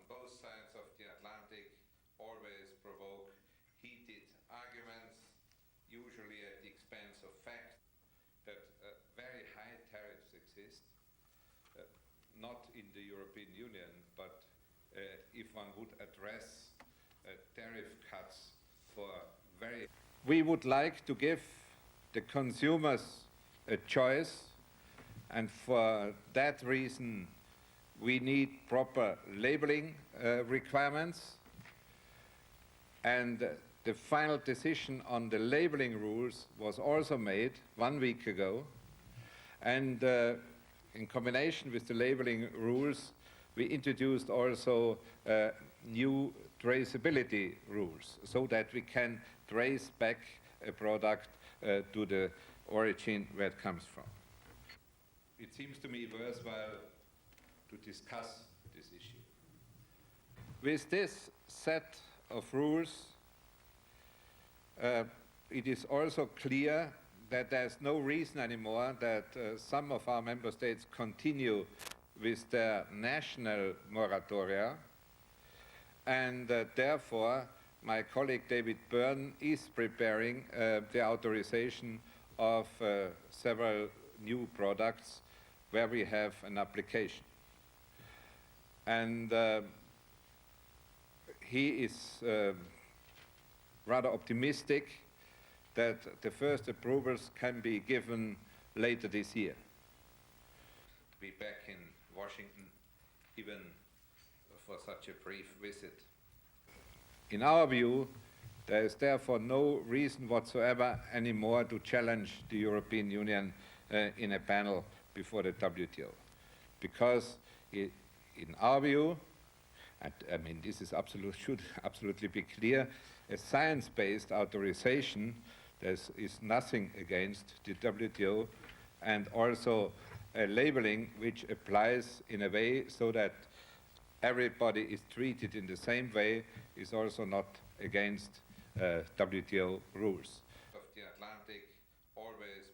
both sides of the Atlantic always provoke heated arguments, usually at the expense of fact, that very high tariffs exist, not in the European Union, but if one would address tariff cuts for very... We would like to give the consumers a choice, and for that reason we need proper labeling requirements, and the final decision on the labeling rules was also made 1 week ago, and in combination with the labeling rules we introduced also new traceability rules, so that we can trace back a product to the origin where it comes from. It seems to me worthwhile to discuss this issue. With this set of rules, it is also clear that there's no reason anymore that some of our member states continue with their national moratoria, and therefore my colleague David Byrne is preparing the authorization of several new products where we have an application. And he is rather optimistic that the first approvals can be given later this year. Be back in Washington even for such a brief visit. In our view, there is therefore no reason whatsoever anymore to challenge the European Union in a panel before the WTO, because in our view, and I mean this is should absolutely be clear, a science-based authorization, there is nothing against the WTO, and also a labeling which applies in a way so that everybody is treated in the same way is also not against WTO rules. Of the Atlantic always